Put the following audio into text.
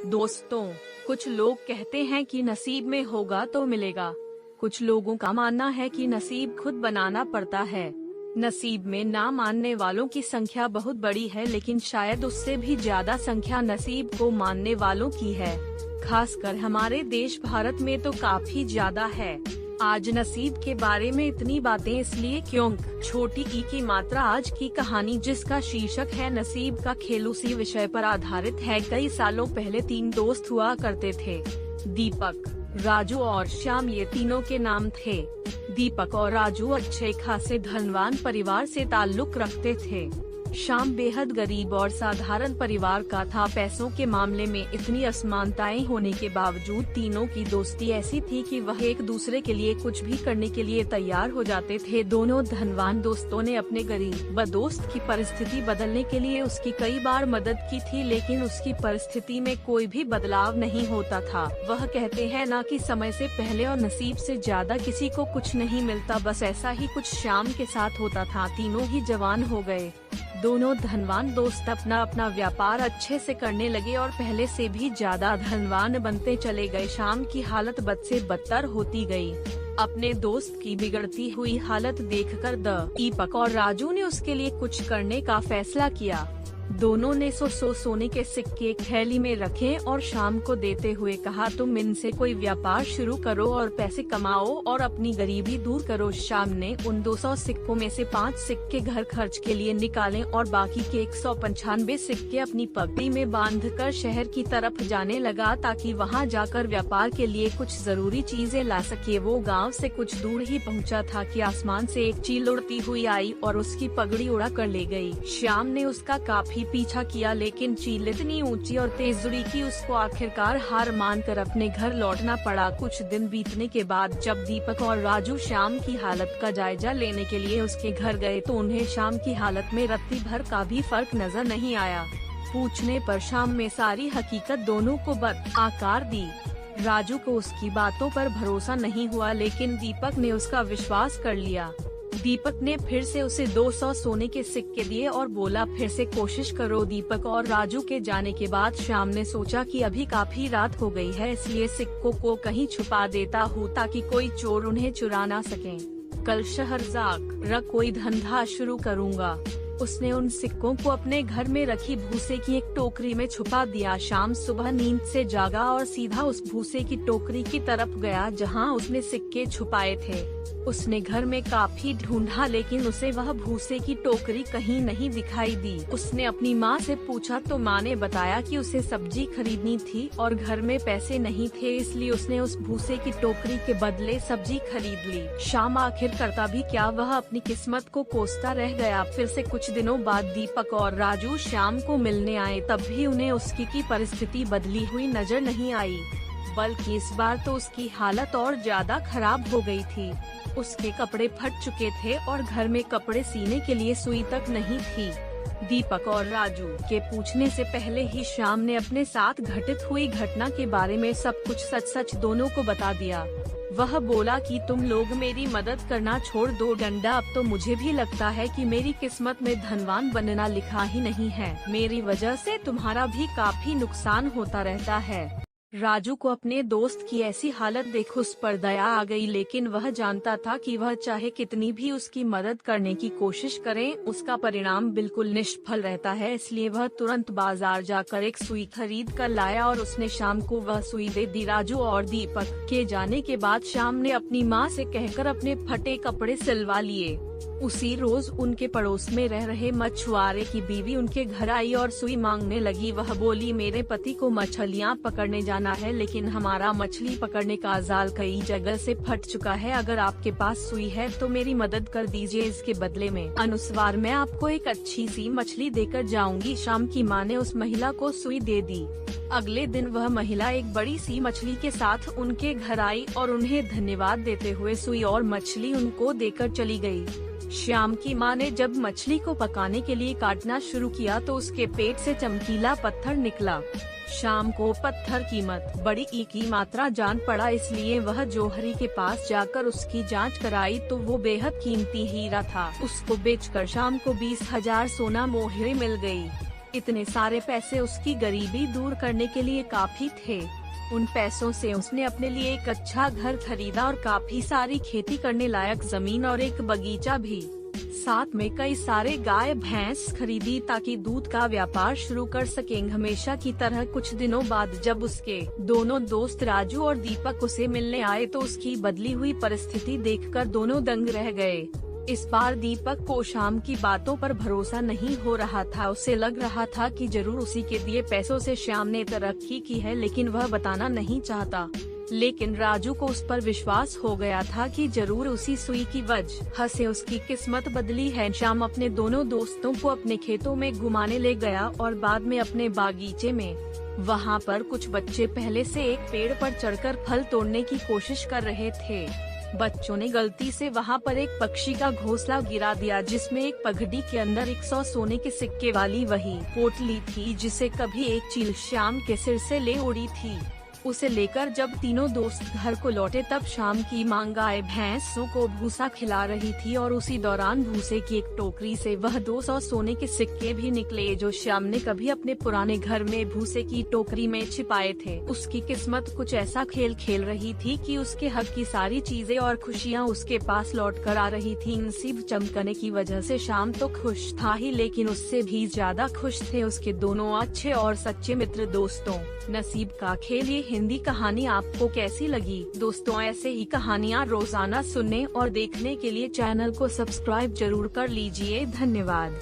दोस्तों, कुछ लोग कहते हैं कि नसीब में होगा तो मिलेगा। कुछ लोगों का मानना है कि नसीब खुद बनाना पड़ता है। नसीब में ना मानने वालों की संख्या बहुत बड़ी है, लेकिन शायद उससे भी ज्यादा संख्या नसीब को मानने वालों की है। खासकर हमारे देश भारत में तो काफी ज्यादा है। आज नसीब के बारे में इतनी बातें इसलिए क्योंकि छोटी ई की मात्रा आज की कहानी, जिसका शीर्षक है नसीब का खेल, उसी विषय पर आधारित है। कई सालों पहले 3 दोस्त हुआ करते थे। दीपक, राजू और श्याम, ये तीनों के नाम थे। दीपक और राजू अच्छे खासे धनवान परिवार से ताल्लुक रखते थे। श्याम बेहद गरीब और साधारण परिवार का था। पैसों के मामले में इतनी असमानताएं होने के बावजूद तीनों की दोस्ती ऐसी थी कि वह एक दूसरे के लिए कुछ भी करने के लिए तैयार हो जाते थे। दोनों धनवान दोस्तों ने अपने गरीब दोस्त की परिस्थिति बदलने के लिए उसकी कई बार मदद की थी, लेकिन उसकी परिस्थिति में कोई भी बदलाव नहीं होता था। वह कहते हैं ना कि समय से पहले और नसीब से ज्यादा किसी को कुछ नहीं मिलता। बस ऐसा ही कुछ श्याम के साथ होता था। तीनों ही जवान हो गए। दोनों धनवान दोस्त अपना अपना व्यापार अच्छे से करने लगे और पहले से भी ज्यादा धनवान बनते चले गए। श्याम की हालत बद से बदतर होती गई। अपने दोस्त की बिगड़ती हुई हालत देखकर दीपक और राजू ने उसके लिए कुछ करने का फैसला किया। दोनों ने 100 सोने के सिक्के थैली में रखे और शाम को देते हुए कहा, तुम इनसे कोई व्यापार शुरू करो और पैसे कमाओ और अपनी गरीबी दूर करो। शाम ने उन 200 सिक्कों में से 5 सिक्के घर खर्च के लिए निकाले और बाकी के 195 सिक्के अपनी पगड़ी में बांधकर शहर की तरफ जाने लगा, ताकि वहां जाकर व्यापार के लिए कुछ जरूरी चीजें ला सके। वो गाँव से कुछ दूर ही पहुँचा था कि आसमान से एक चील उड़ती हुई आई और उसकी पगड़ी उड़ा कर ले गयी। श्याम ने उसका काफी पीछा किया, लेकिन चील इतनी ऊंची और तेज उड़ी कि उसको आखिरकार हार मानकर अपने घर लौटना पड़ा। कुछ दिन बीतने के बाद जब दीपक और राजू श्याम की हालत का जायजा लेने के लिए उसके घर गए तो उन्हें श्याम की हालत में रत्ती भर का भी फर्क नजर नहीं आया। पूछने पर श्याम में सारी हकीकत दोनों को आकार दी। राजू को उसकी बातों पर भरोसा नहीं हुआ, लेकिन दीपक ने उसका विश्वास कर लिया। दीपक ने फिर से उसे 200 सोने के सिक्के दिए और बोला, फिर से कोशिश करो। दीपक और राजू के जाने के बाद श्याम ने सोचा कि अभी काफी रात हो गई है, इसलिए सिक्कों को कहीं छुपा देता हूँ ताकि कोई चोर उन्हें चुरा ना सके। कल शहर जाकर कोई धंधा शुरू करूँगा। उसने उन सिक्कों को अपने घर में रखी भूसे की एक टोकरी में छुपा दिया। शाम सुबह नींद से जागा और सीधा उस भूसे की टोकरी की तरफ गया जहां उसने सिक्के छुपाए थे। उसने घर में काफी ढूंढा, लेकिन उसे वह भूसे की टोकरी कहीं नहीं दिखाई दी। उसने अपनी माँ से पूछा तो माँ ने बताया कि उसे सब्जी खरीदनी थी और घर में पैसे नहीं थे, इसलिए उसने उस भूसे की टोकरी के बदले सब्जी खरीद ली। शाम आखिर करता भी क्या, वह अपनी किस्मत को कोसता रह गया। फिर से कुछ दिनों बाद दीपक और राजू श्याम को मिलने आए, तब भी उन्हें उसकी की परिस्थिति बदली हुई नजर नहीं आई, बल्कि इस बार तो उसकी हालत और ज्यादा खराब हो गई थी। उसके कपड़े फट चुके थे और घर में कपड़े सीने के लिए सुई तक नहीं थी। दीपक और राजू के पूछने से पहले ही श्याम ने अपने साथ घटित हुई घटना के बारे में सब कुछ सच सच दोनों को बता दिया। वह बोला कि तुम लोग मेरी मदद करना छोड़ दो डंडा, अब तो मुझे भी लगता है कि मेरी किस्मत में धनवान बनना लिखा ही नहीं है। मेरी वजह से तुम्हारा भी काफी नुकसान होता रहता है। राजू को अपने दोस्त की ऐसी हालत देख उस पर दया आ गई, लेकिन वह जानता था कि वह चाहे कितनी भी उसकी मदद करने की कोशिश करे, उसका परिणाम बिल्कुल निष्फल रहता है। इसलिए वह तुरंत बाजार जाकर एक सुई खरीद कर लाया और उसने शाम को वह सुई दे दी। राजू और दीपक के जाने के बाद शाम ने अपनी माँ से कहकर अपने फटे कपड़े सिलवा लिए। उसी रोज उनके पड़ोस में रह रहे मछुआरे की बीवी उनके घर आई और सुई मांगने लगी। वह बोली, मेरे पति को मछलियाँ पकड़ने जाना है, लेकिन हमारा मछली पकड़ने का जाल कई जगह से फट चुका है। अगर आपके पास सुई है तो मेरी मदद कर दीजिए, इसके बदले में अनुसार मैं आपको एक अच्छी सी मछली देकर जाऊंगी। शाम की माँ ने उस महिला को सुई दे दी। अगले दिन वह महिला एक बड़ी सी मछली के साथ उनके घर आई और उन्हें धन्यवाद देते हुए सुई और मछली उनको देकर चली गई। श्याम की माँ ने जब मछली को पकाने के लिए काटना शुरू किया तो उसके पेट से चमकीला पत्थर निकला। शाम को पत्थर कीमत बड़ी ई की मात्रा जान पड़ा, इसलिए वह जौहरी के पास जाकर उसकी जांच कराई तो वो बेहद कीमती हीरा था। उसको बेचकर शाम को 20,000 सोना मोहरे मिल गई। इतने सारे पैसे उसकी गरीबी दूर करने के लिए काफी थे। उन पैसों से उसने अपने लिए एक अच्छा घर खरीदा और काफी सारी खेती करने लायक जमीन और एक बगीचा भी। साथ में कई सारे गाय भैंस खरीदी ताकि दूध का व्यापार शुरू कर सकें। हमेशा की तरह कुछ दिनों बाद जब उसके दोनों दोस्त राजू और दीपक उसे मिलने आए तो उसकी बदली हुई परिस्थिति देखकर दोनों दंग रह गए। इस बार दीपक को श्याम की बातों पर भरोसा नहीं हो रहा था। उसे लग रहा था कि जरूर उसी के दिए पैसों से श्याम ने तरक्की की है, लेकिन वह बताना नहीं चाहता। लेकिन राजू को उस पर विश्वास हो गया था कि जरूर उसी सुई की वजह से उसकी किस्मत बदली है। श्याम अपने दोनों दोस्तों को अपने खेतों में घुमाने ले गया और बाद में अपने बागीचे में। वहाँ पर कुछ बच्चे पहले से एक पेड़ पर चढ़कर फल तोड़ने की कोशिश कर रहे थे। बच्चों ने गलती से वहाँ पर एक पक्षी का घोंसला गिरा दिया जिसमें एक पगड़ी के अंदर 100 सोने के सिक्के वाली वही पोटली थी जिसे कभी एक चील श्याम के सिर से ले उड़ी थी। उसे लेकर जब तीनों दोस्त घर को लौटे तब श्याम की मां गाय भैंसों को भूसा खिला रही थी और उसी दौरान भूसे की एक टोकरी से वह 200 सोने के सिक्के भी निकले जो श्याम ने कभी अपने पुराने घर में भूसे की टोकरी में छिपाए थे। उसकी किस्मत कुछ ऐसा खेल खेल रही थी कि उसके हक की सारी चीजें और खुशियाँ उसके पास लौट कर आ रही थी। नसीब चमकने की वजह से श्याम तो खुश था ही, लेकिन उससे भी ज्यादा खुश थे उसके दोनों अच्छे और सच्चे मित्र दोस्तों। नसीब का खेल ये हिंदी कहानी आपको कैसी लगी दोस्तों? ऐसे ही कहानियाँ रोजाना सुनने और देखने के लिए चैनल को सब्सक्राइब जरूर कर लीजिए। धन्यवाद।